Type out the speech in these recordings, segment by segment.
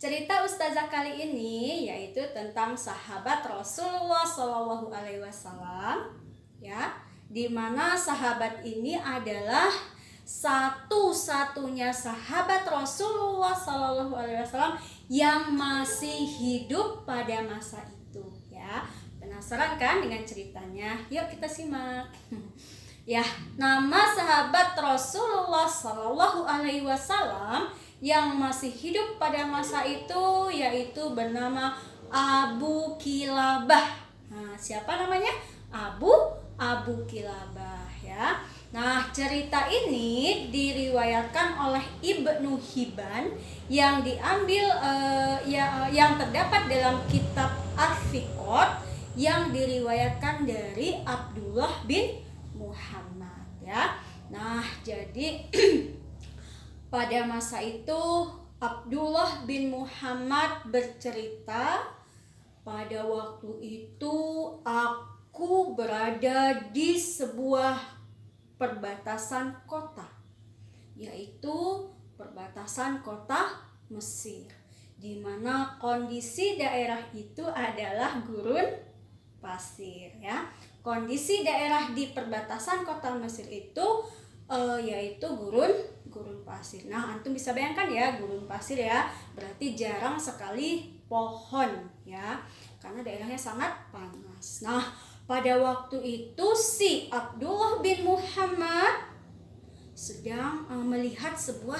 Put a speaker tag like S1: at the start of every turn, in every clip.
S1: Cerita Ustazah kali ini yaitu tentang sahabat Rasulullah Shallallahu Alaihi Wasallam, ya, di mana sahabat ini adalah satu-satunya sahabat Rasulullah Shallallahu Alaihi Wasallam yang masih hidup pada masa itu, ya. Penasaran kan dengan ceritanya? Yuk kita simak. Ya, nama sahabat Rasulullah Shallallahu Alaihi Wasallam yang masih hidup pada masa itu yaitu bernama Abu Kilabah. Nah, siapa namanya? Abu Kilabah, ya. Nah, cerita ini diriwayatkan oleh Ibnu Hibban yang diambil yang terdapat dalam kitab Al-Thiqat yang diriwayatkan dari Abdullah bin Muhammad, ya. Nah, jadi pada masa itu Abdullah bin Muhammad bercerita, pada waktu itu aku berada di sebuah perbatasan kota, yaitu perbatasan kota Mesir, di mana kondisi daerah itu adalah gurun pasir, ya. Kondisi daerah di perbatasan kota Mesir itu yaitu gurun pasir. Nah, antum bisa bayangkan ya, gurun pasir ya, berarti jarang sekali pohon, ya, karena daerahnya sangat panas. Nah, pada waktu itu si Abdullah bin Muhammad sedang melihat sebuah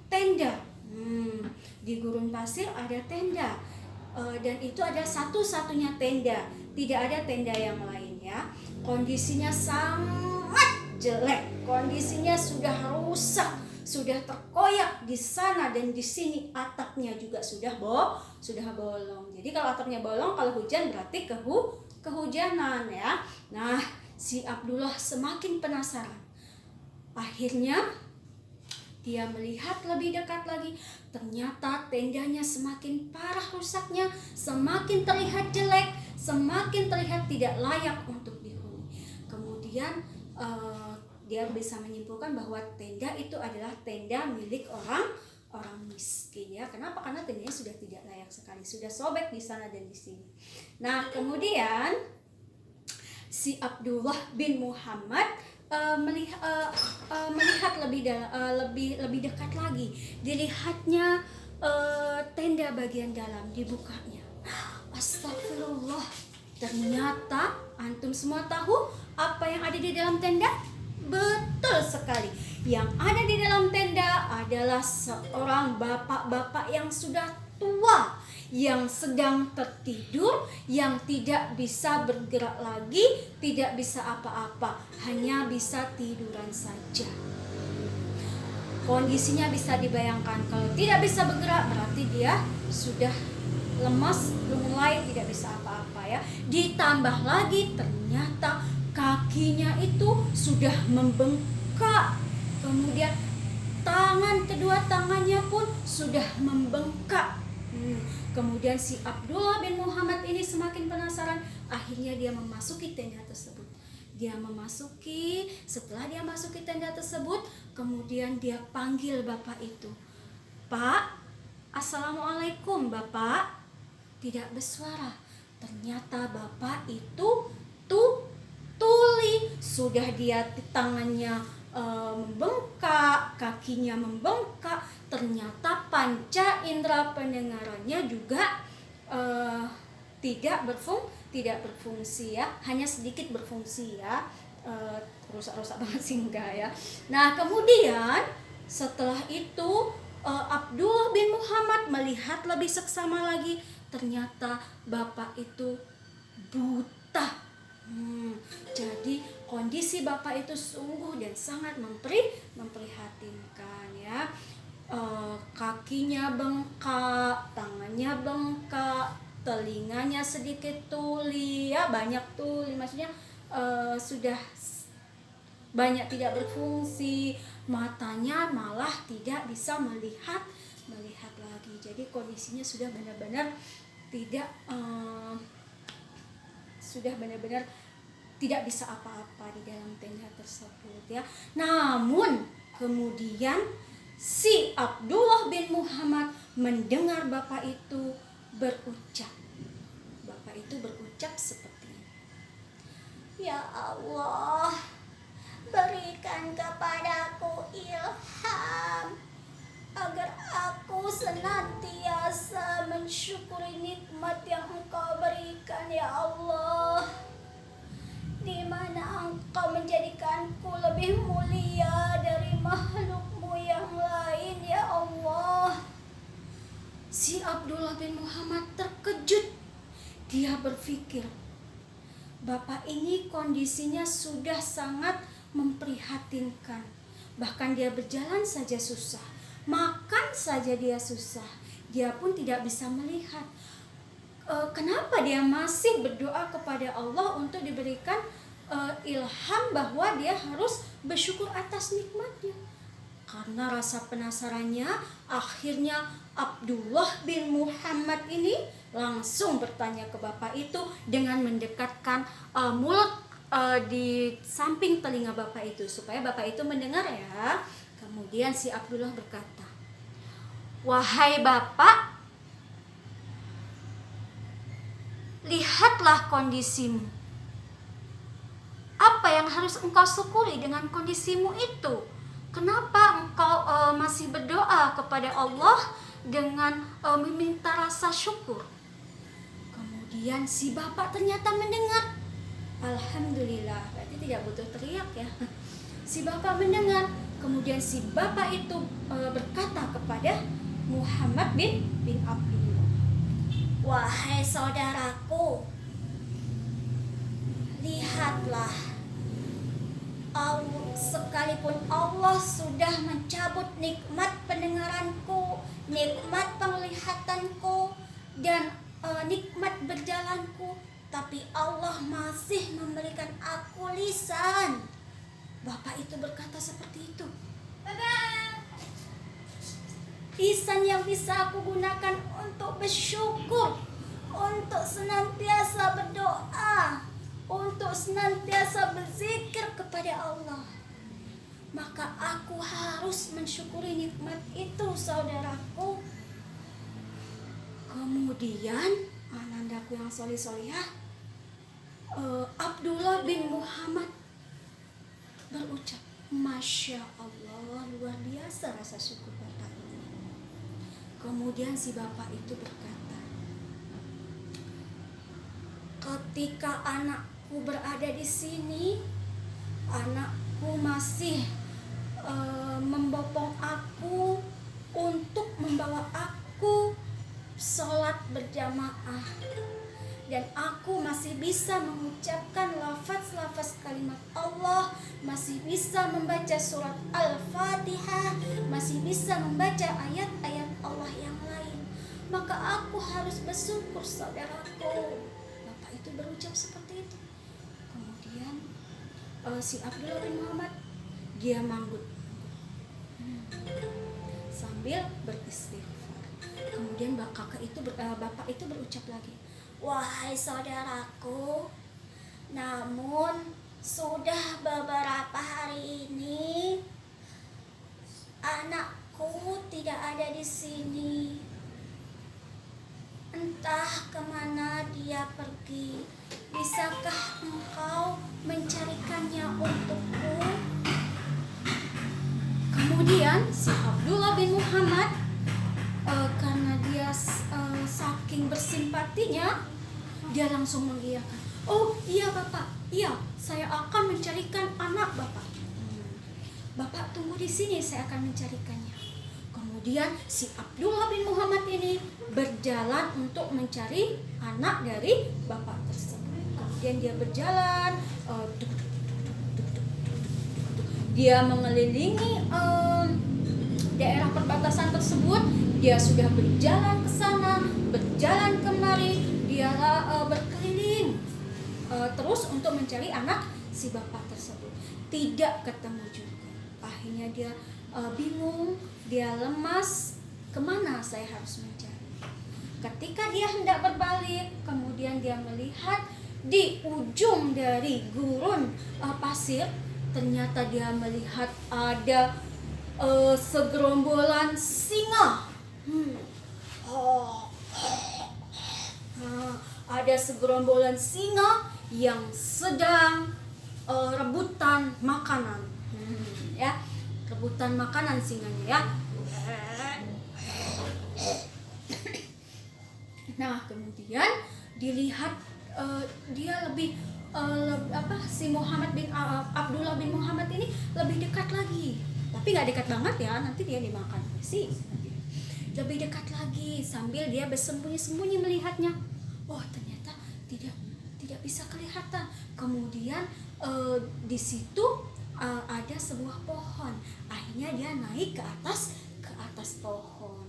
S1: tenda. Di gurun pasir ada tenda, dan itu ada satu-satunya tenda, tidak ada tenda yang lain, ya. Kondisinya sangat jelek, kondisinya sudah rusak, sudah terkoyak di sana dan di sini, atapnya juga sudah bolong. Jadi kalau atapnya bolong, kalau hujan berarti kehujanan, ya. Nah, si Abdullah semakin penasaran. Akhirnya dia melihat lebih dekat lagi. Ternyata tendanya semakin parah rusaknya, semakin terlihat jelek, semakin terlihat tidak layak untuk dihuni. Kemudian dia bisa menyimpulkan bahwa tenda itu adalah tenda milik orang miskin, ya. Kenapa? Karena tendanya sudah tidak layak sekali, sudah sobek di sana dan di sini. Nah, kemudian si Abdullah bin Muhammad melihat lebih dekat lagi. Dilihatnya tenda bagian dalam, dibukanya. Astagfirullah. Ternyata antum semua tahu apa yang ada di dalam tenda? Betul sekali. Yang ada di dalam tenda adalah seorang bapak-bapak yang sudah tua, yang sedang tertidur, yang tidak bisa bergerak lagi, tidak bisa apa-apa, hanya bisa tiduran saja. Kondisinya bisa dibayangkan, kalau tidak bisa bergerak berarti dia sudah lemas, mulai tidak bisa apa-apa, ya. Ditambah lagi ternyata kakinya itu sudah membengkak, kemudian kedua tangannya pun sudah membengkak. Kemudian si Abdullah bin Muhammad ini semakin penasaran. Akhirnya dia memasuki tenda tersebut. Setelah dia masuki tenda tersebut, kemudian dia panggil bapak itu. Pak, Assalamualaikum Bapak. Tidak bersuara. Ternyata bapak itu tuli. Sudah dia tangannya membengkak, kakinya membengkak, ternyata panca indera pendengarannya juga tidak berfungsi, ya, hanya sedikit berfungsi, ya, rusak banget sih enggak, ya. Nah, kemudian setelah itu Abdullah bin Muhammad melihat lebih seksama lagi, ternyata bapak itu buta. Jadi kondisi bapak itu sungguh dan sangat memprihatinkan, ya. Kakinya bengkak, tangannya bengkak, telinganya sedikit tuli, ya, banyak tuli, maksudnya sudah banyak tidak berfungsi, matanya malah tidak bisa melihat lagi. Jadi kondisinya sudah benar-benar tidak bisa apa-apa di dalam tenda tersebut, ya. Namun kemudian si Abdullah bin Muhammad mendengar bapak itu berucap. Bapak itu berucap seperti ini. Ya Allah, berikan kepadaku ilham agar aku senantiasa mensyukuri nikmat yang Engkau berikan ya Allah, di mana Engkau menjadikanku lebih mulia dari makhluk-Mu yang lain ya Allah. Si Abdullah bin Muhammad terkejut. Dia berpikir, bapak ini kondisinya sudah sangat memprihatinkan. Bahkan dia berjalan saja susah, makan saja dia susah, dia pun tidak bisa melihat. Kenapa dia masih berdoa kepada Allah untuk diberikan ilham bahwa dia harus bersyukur atas nikmatnya? Karena rasa penasarannya, akhirnya Abdullah bin Muhammad ini langsung bertanya ke bapak itu dengan mendekatkan mulut di samping telinga bapak itu supaya bapak itu mendengar ya. Kemudian si Abdullah berkata, "Wahai bapak, lihatlah kondisimu. Apa yang harus engkau syukuri dengan kondisimu itu? Kenapa engkau masih berdoa kepada Allah dengan meminta rasa syukur?" Kemudian si bapak ternyata mendengar. Alhamdulillah, berarti tidak butuh teriak ya. Si bapak mendengar. Kemudian si bapak itu berkata kepada Muhammad bin Abdullah, "Wahai saudaraku, lihatlah, sekalipun Allah sudah mencabut nikmat pendengaranku, nikmat penglihatanku, dan nikmat berjalanku, tapi Allah masih memberikan aku lisan." Bapak itu berkata seperti itu. Lisan yang bisa aku gunakan untuk bersyukur, untuk senantiasa berdoa, untuk senantiasa berzikir kepada Allah. Maka aku harus mensyukuri nikmat itu, saudaraku. Kemudian anandaku yang solih-solihah, Abdullah bin Muhammad berucap, "Masya Allah, luar biasa rasa syukur bapak ini." Kemudian si bapak itu berkata, "Ketika anakku berada di sini, anakku masih membopong aku untuk membawa aku sholat berjamaah, dan aku masih bisa mengucapkan lafaz-lafaz kalimat Allah, masih bisa membaca surat Al-Fatihah, masih bisa membaca ayat-ayat Allah yang lain. Maka aku harus bersyukur, saudaraku." Bapak itu berucap seperti itu. Kemudian si Abdullah bin Muhammad dia manggut sambil beristighfar. Kemudian bapak itu berucap lagi, "Wahai saudaraku, namun sudah beberapa hari ini anakku tidak ada di sini. Entah kemana dia pergi. Bisakah engkau mencarikannya untukku?" Kemudian si Abdullah bin Muhammad karena dia saking bersimpatinya, dia langsung mengiyakan, "Oh iya bapak, iya, saya akan mencarikan anak bapak. Bapak tunggu di sini, saya akan mencarikannya." Kemudian si Abdullah bin Muhammad ini berjalan untuk mencari anak dari bapak tersebut. Kemudian dia berjalan, dia mengelilingi daerah perbatasan tersebut. Dia sudah berjalan ke sana, berjalan kemari, dia berkeliling terus untuk mencari anak si bapak tersebut. Tidak ketemu juga. Akhirnya dia bingung, dia lemas, kemana saya harus mencari. Ketika dia hendak berbalik, kemudian dia melihat di ujung dari gurun pasir, ternyata dia melihat ada segerombolan singa. ada segerombolan singa yang sedang rebutan makanan. Ya, rebutan makanan singanya ya. Nah, kemudian dilihat dia lebih si Muhammad bin Abdullah bin Muhammad ini lebih dekat lagi. Tapi nggak dekat banget ya, nanti dia dimakan si. Lebih dekat lagi sambil dia bersembunyi-sembunyi melihatnya. Oh, ternyata tidak bisa kelihatan. Kemudian di situ ada sebuah pohon. Akhirnya dia naik ke atas pohon.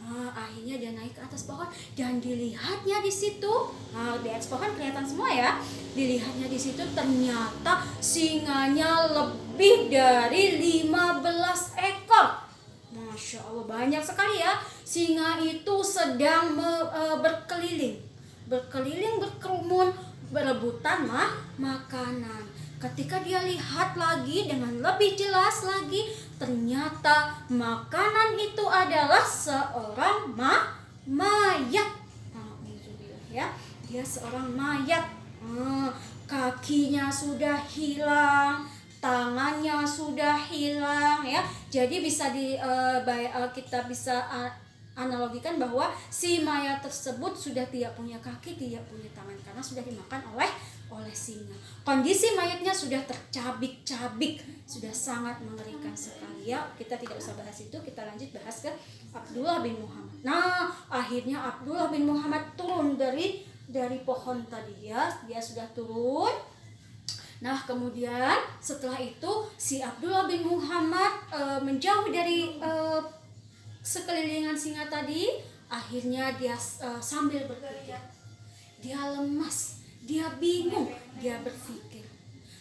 S1: Nah, akhirnya dia naik ke atas pohon dan dilihatnya di situ. Nah, di atas pohon kelihatan semua ya. Dilihatnya di situ ternyata singanya lebih dari 15 ekor. Masya Allah, banyak sekali ya. Singa itu sedang berkeliling, berkerumun, berebutan makanan. Ketika dia lihat lagi dengan lebih jelas lagi, ternyata makanan itu adalah seorang mayat. Ya, dia seorang mayat. Kakinya sudah hilang, tangannya sudah hilang ya. Jadi bisa kita bisa analogikan bahwa si mayat tersebut sudah tidak punya kaki, tidak punya tangan karena sudah dimakan oleh singa. Kondisi mayatnya sudah tercabik-cabik, sudah sangat mengerikan sekali ya. Kita tidak usah bahas itu, kita lanjut bahas ke Abdullah bin Muhammad. Nah, akhirnya Abdullah bin Muhammad turun dari pohon tadi ya. Dia sudah turun. Nah, kemudian setelah itu si Abdullah bin Muhammad menjauh dari sekelilingan singa tadi. Akhirnya dia sambil berpikir, dia lemas, dia bingung, dia berpikir,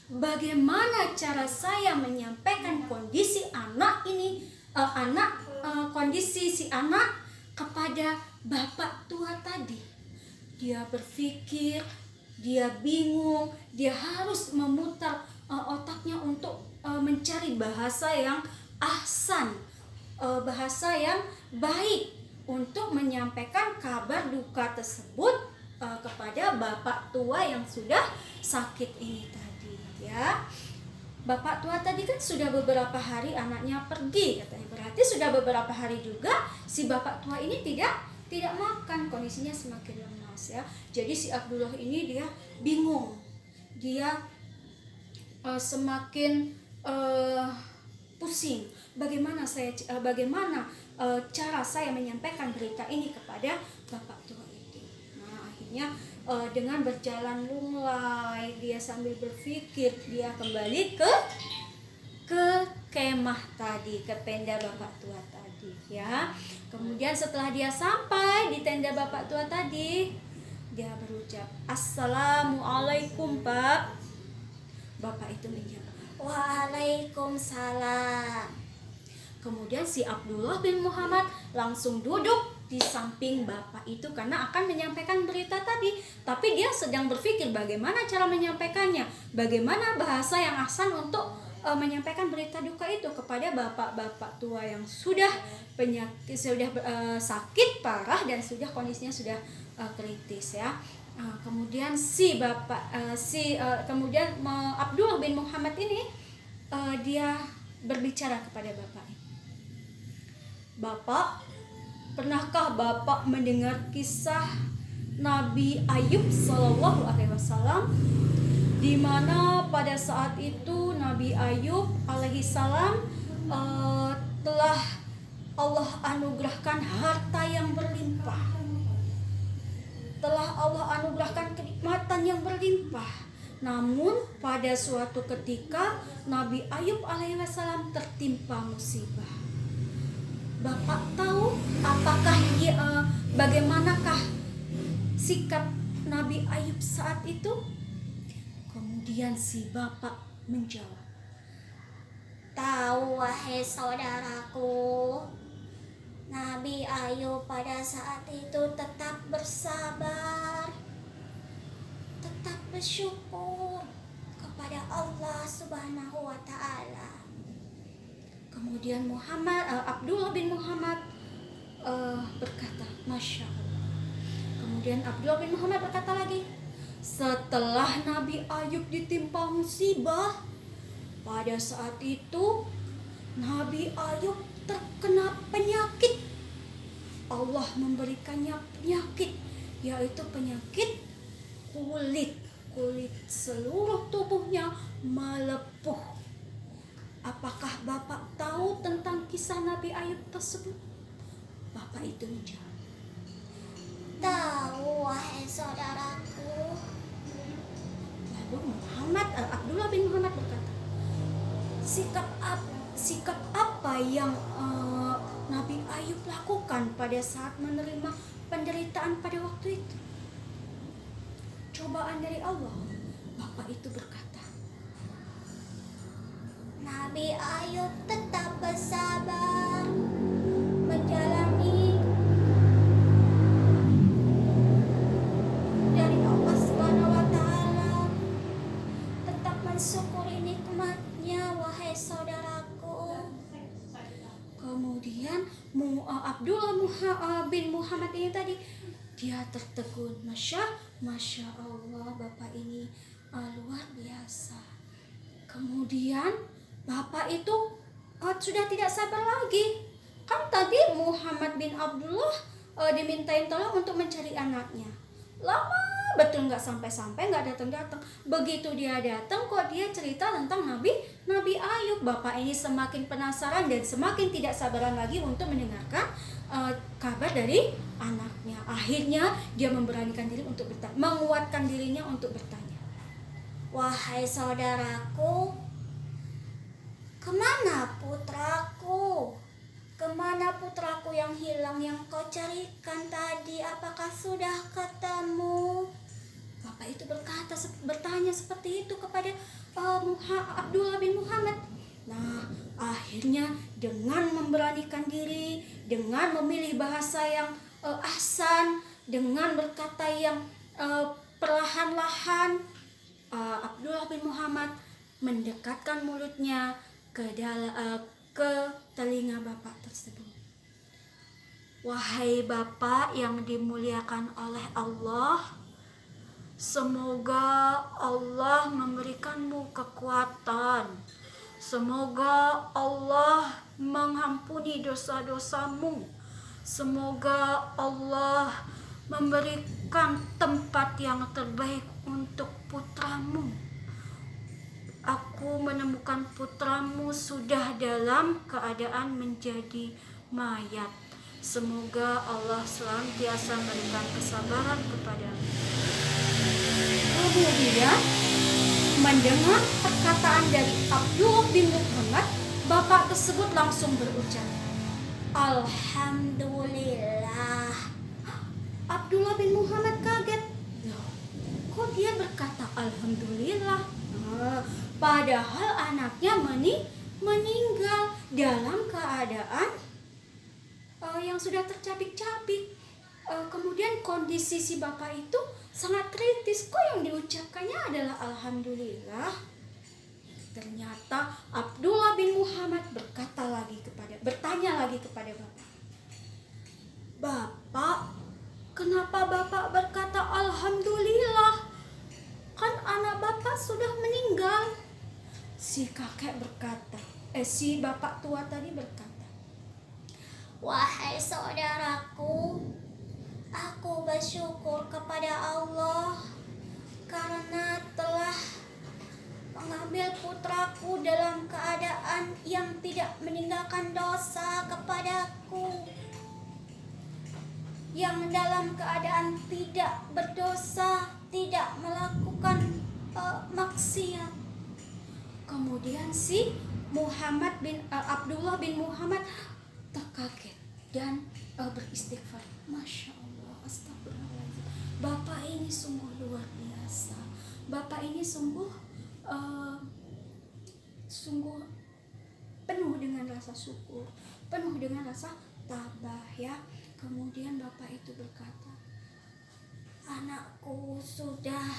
S1: bagaimana cara saya menyampaikan kondisi anak ini, kondisi si anak kepada bapak tua tadi. Dia berpikir, dia bingung, dia harus memutar otaknya untuk mencari bahasa yang ahsan, bahasa yang baik untuk menyampaikan kabar duka tersebut kepada bapak tua yang sudah sakit ini tadi ya. Bapak tua tadi kan sudah beberapa hari anaknya pergi katanya, berarti sudah beberapa hari juga si bapak tua ini tidak makan, kondisinya semakin lemas ya. Jadi si Abdullah ini dia bingung, dia semakin pusing. Bagaimana cara saya menyampaikan berita ini kepada bapak tua itu. Nah, akhirnya dengan berjalan lunglai, dia sambil berpikir, dia kembali ke kemah tadi, ke tenda bapak tua tadi ya. Kemudian setelah dia sampai di tenda bapak tua tadi, dia berucap, "Assalamualaikum, Pak." Bapak itu menjawab, "Waalaikumsalam." Kemudian si Abdullah bin Muhammad langsung duduk di samping bapak itu karena akan menyampaikan berita tadi. Tapi dia sedang berpikir bagaimana cara menyampaikannya, bagaimana bahasa yang ahsan untuk menyampaikan berita duka itu kepada bapak-bapak tua yang sudah sakit parah dan sudah kondisinya sudah kritis ya. Kemudian Abdullah bin Muhammad ini dia berbicara kepada bapaknya. "Bapak, pernahkah Bapak mendengar kisah Nabi Ayub Shallallahu Alaihi Wasallam, di mana pada saat itu Nabi Ayub Alaihissalam telah Allah anugerahkan harta yang berlimpah, telah Allah anugerahkan kenikmatan yang berlimpah. Namun pada suatu ketika Nabi Ayub Alaihissalam tertimpa musibah. Bapak tahu apakah bagaimanakah sikap Nabi Ayub saat itu?" Kemudian si bapak menjawab, "Tahu wahai saudaraku, Nabi Ayub pada saat itu tetap bersabar, tetap bersyukur kepada Allah Subhanahu wa Ta'ala." Kemudian Abdullah bin Muhammad berkata, Masya Allah. Kemudian Abdullah bin Muhammad berkata lagi, setelah Nabi Ayub ditimpa musibah, pada saat itu Nabi Ayub terkena penyakit. Allah memberikannya penyakit, yaitu penyakit kulit seluruh tubuhnya melepuh. Apakah Bapak tahu tentang kisah Nabi Ayub tersebut? Bapak itu menjawab,
S2: Tahu, wahai saudaraku.
S1: lalu Abdullah bin Muhammad berkata, sikap apa yang Nabi Ayub lakukan pada saat menerima penderitaan pada waktu itu? Cobaan dari Allah. Bapak itu berkata,
S2: Nabi Ayub tetap bersabar menjalani dari Allah Subhanahu wa taala, tetap mensyukuri nikmatnya, wahai saudaraku.
S1: kemudian Abdullah bin Muhammad ini tadi, dia tertegun, Masya Allah, Bapak ini luar biasa. Kemudian Bapak itu sudah tidak sabar lagi. Kan tadi Muhammad bin Abdullah dimintain tolong untuk mencari anaknya. Lama betul nggak sampai-sampai, nggak datang-datang. Begitu dia datang, kok dia cerita tentang Nabi Ayub. Bapak ini semakin penasaran dan semakin tidak sabaran lagi untuk mendengarkan kabar dari anaknya. Akhirnya dia memberanikan diri untuk bertanya, menguatkan dirinya untuk bertanya,
S2: Wahai saudaraku, kemana putraku? Kemana putraku yang hilang, yang kau carikan tadi? Apakah sudah ketemu?
S1: Bapak itu bertanya seperti itu kepada Abdullah bin Muhammad. Nah, akhirnya dengan memberanikan diri, dengan memilih bahasa yang ahsan, dengan berkata yang perlahan-lahan, Abdullah bin Muhammad mendekatkan mulutnya ke telinga bapak tersebut. Wahai Bapak yang dimuliakan oleh Allah, semoga Allah memberikanmu kekuatan. Semoga Allah mengampuni dosa-dosamu. Semoga Allah memberikan tempat yang terbaik untuk putramu. Aku menemukan putramu sudah dalam keadaan menjadi mayat. Semoga Allah senantiasa memberikan kesabaran kepadamu. Kemudian mendengar perkataan dari Abdullah bin Muhammad, bapak tersebut langsung berucap,
S2: Alhamdulillah.
S1: Abdullah bin Muhammad kaget. Loh, kok dia berkata Alhamdulillah? Padahal anaknya meninggal dalam keadaan yang sudah tercabik-cabik. Kemudian kondisi si bapak itu sangat kritis. Kok yang diucapkannya adalah Alhamdulillah? Ternyata Abdullah bin Muhammad bertanya lagi kepada bapak, Bapak, kenapa bapak berkata Alhamdulillah? Kan anak bapak sudah meninggal. Si bapak tua tadi berkata,
S2: Wahai saudaraku, aku bersyukur kepada Allah karena telah mengambil putraku dalam keadaan yang tidak meninggalkan dosa kepadaku, yang dalam keadaan tidak berdosa, tidak melakukan maksiat.
S1: Kemudian si Abdullah bin Muhammad terkaget dan beristighfar. Masya Allah, astagfirullahaladzim. Bapak ini sungguh luar biasa. Bapak ini sungguh penuh dengan rasa syukur, penuh dengan rasa tabah ya. Kemudian bapak itu berkata,
S2: Anakku sudah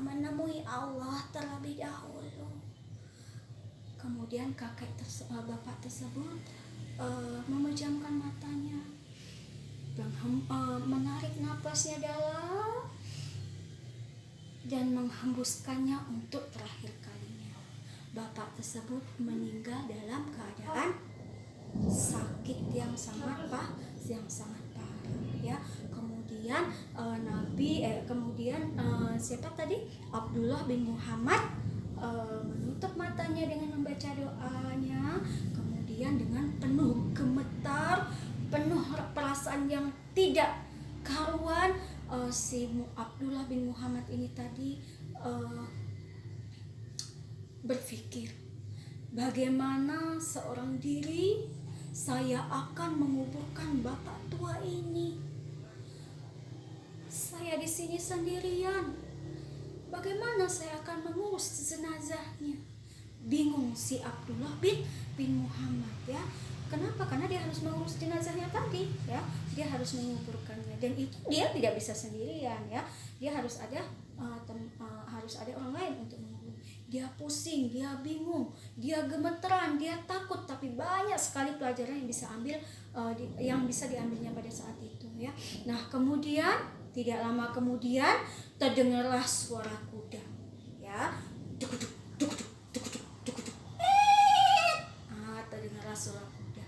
S2: menemui Allah terlebih dahulu.
S1: Kemudian bapak tersebut memejamkan matanya menarik napasnya dalam dan menghembuskannya untuk terakhir kalinya. Bapak tersebut meninggal dalam keadaan sakit yang sangat parah ya. Kemudian siapa tadi, Abdullah bin Muhammad menutup matanya dengan membaca doanya, kemudian dengan penuh gemetar, penuh perasaan yang tidak karuan, si Abdullah bin Muhammad ini tadi berpikir, bagaimana seorang diri saya akan menguburkan bapak tua ini. Saya di sini sendirian. Bagaimana saya akan mengurus jenazahnya? Bingung si Abdullah bin Muhammad ya. Kenapa? Karena dia harus mengurus jenazahnya tadi ya. Dia harus menguburkannya, dan itu dia tidak bisa sendirian ya. Dia harus ada orang lain untuk mengubur. Dia pusing, dia bingung, dia gemeteran, dia takut, tapi banyak sekali pelajaran yang bisa diambilnya pada saat itu ya. Nah, kemudian tidak lama kemudian terdengarlah suara kuda ya. Terdengarlah suara kuda.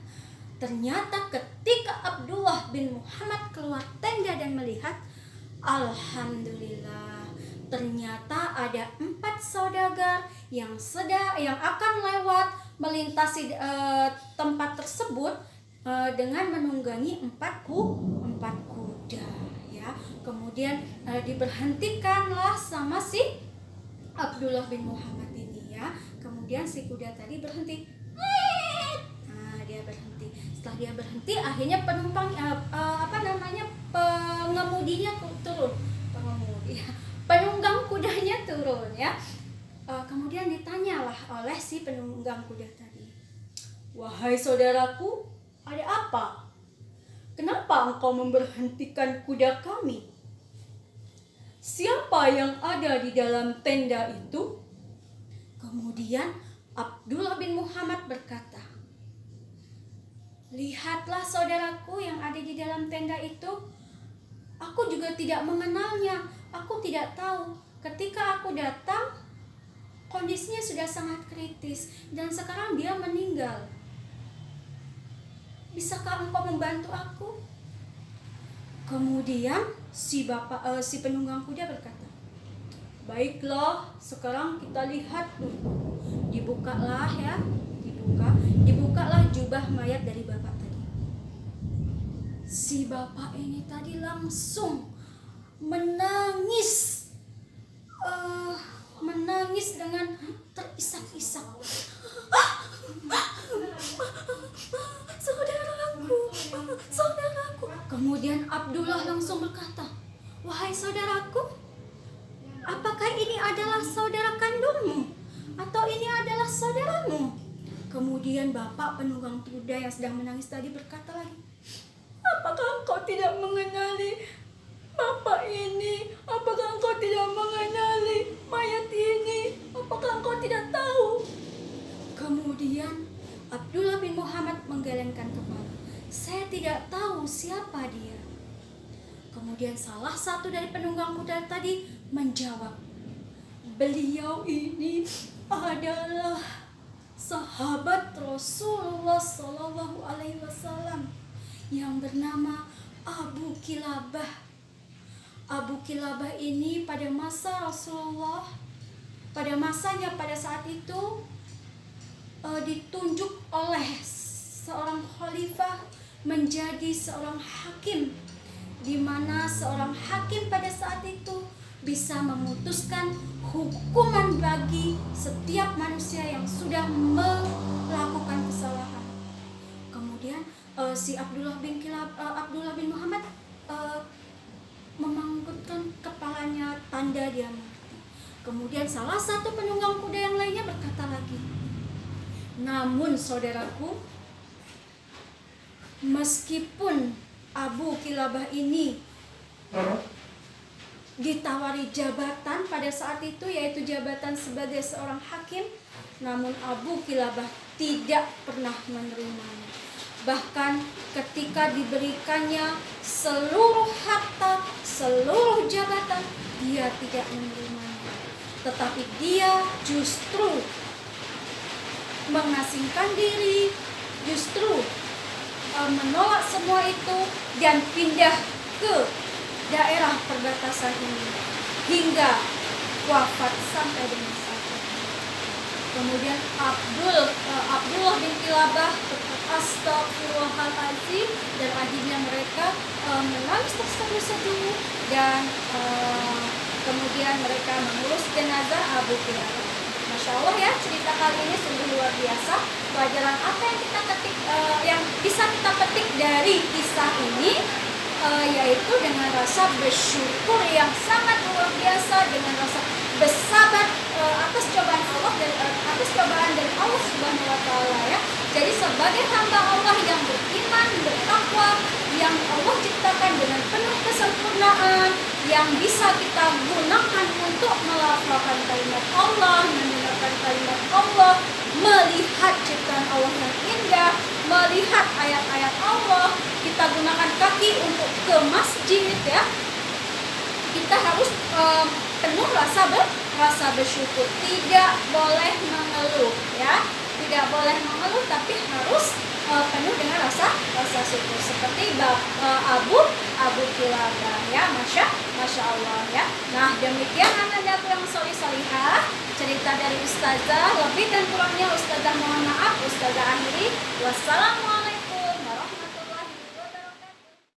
S1: Ternyata ketika Abdullah bin Muhammad keluar tenda dan melihat, alhamdulillah, ternyata ada 4 saudagar yang akan lewat melintasi tempat tersebut dengan menunggangi 4 kuda ya. Kemudian diberhentikanlah sama si Abdullah bin Muhammad ini ya. Kemudian si kuda tadi berhenti. Dia berhenti. Setelah dia berhenti, akhirnya pengemudinya turun. Penunggang kudanya turun ya. Kemudian ditanyalah oleh si penunggang kuda tadi, wahai saudaraku, ada apa? Kenapa engkau memberhentikan kuda kami? Siapa yang ada di dalam tenda itu? Kemudian Abdullah bin Muhammad berkata, lihatlah saudaraku yang ada di dalam tenda itu. Aku juga tidak mengenalnya. Aku tidak tahu. Ketika aku datang, kondisinya sudah sangat kritis dan sekarang dia meninggal. Bisakah engkau membantu aku? Kemudian si penunggang kuda berkata, baiklah, sekarang kita lihat dulu. Dibukalah jubah mayat dari bapak tadi. Si bapak ini tadi langsung menangis dengan terisak-isak. Saudaraku. Kemudian Abdullah langsung berkata, wahai saudaraku, apakah ini adalah saudara kandungmu atau ini adalah saudaramu? Kemudian bapak penunggang kuda yang sedang menangis tadi berkata lagi, apakah engkau tidak mengenali bapak ini? Apakah engkau tidak mengenali mayat ini? Apakah engkau tidak tahu? Kemudian Abdullah bin Muhammad menggelengkan kepala. Saya tidak tahu siapa dia. Kemudian salah satu dari penunggang kuda tadi menjawab, beliau ini adalah sahabat Rasulullah Sallallahu Alaihi Wasallam yang bernama Abu Kilabah. Abu Kilabah ini pada masa Rasulullah, pada saat itu ditunjuk oleh seorang khalifah menjadi seorang hakim, di mana seorang hakim pada saat itu bisa memutuskan hukuman bagi setiap manusia yang sudah melakukan kesalahan. Kemudian si Abdullah bin Muhammad memanggutkan kepalanya tanda dia mati. Kemudian salah satu penunggang kuda yang lainnya berkata lagi, namun saudaraku, meskipun Abu Kilabah ini ditawari jabatan pada saat itu, yaitu jabatan sebagai seorang hakim, namun Abu Kilabah tidak pernah menerimanya. bahkan ketika diberikannya seluruh harta, seluruh jabatan, dia tidak menerimanya. Tetapi dia justru mengasingkan diri, justru menolak semua itu dan pindah ke daerah perbatasan ini hingga wafat sampai dengan saat ini. Kemudian Abdullah bin Kilabah astagfirullahaladzim, dan akhirnya mereka menangis terseduh-seduh dan kemudian mereka mengurus jenazah Abu Kilabah. Masya Allah ya, cerita kali ini sungguh luar biasa. Pelajaran apa yang kita petik, yang bisa kita petik dari kisah ini, yaitu dengan rasa bersyukur yang sangat luar biasa, dengan rasa bersabar atas cobaan Allah dan atas cobaan dari Allah Subhanahu wa taala ya. Jadi sebagai hamba Allah yang beriman, bertakwa, yang Allah ciptakan dengan penuh kesempurnaan, yang bisa kita gunakan untuk melafalkan kalimat Allah, mendengarkan kalimat Allah, melihat ciptaan Allah yang indah, melihat ayat-ayat Allah, kita gunakan kaki untuk ke masjid ya. Kita harus penuh rasa bersyukur, tidak boleh mengeluh ya, tidak boleh mengeluh, tapi harus penuh dengan rasa syukur seperti Abu Kilabah ya. Masya Allah ya. Nah demikian anak-anakku yang solihah, cerita dari Ustazah. Lebih dan kurangnya Ustazah mohon maaf. Ustazah akhiri. Wassalamualaikum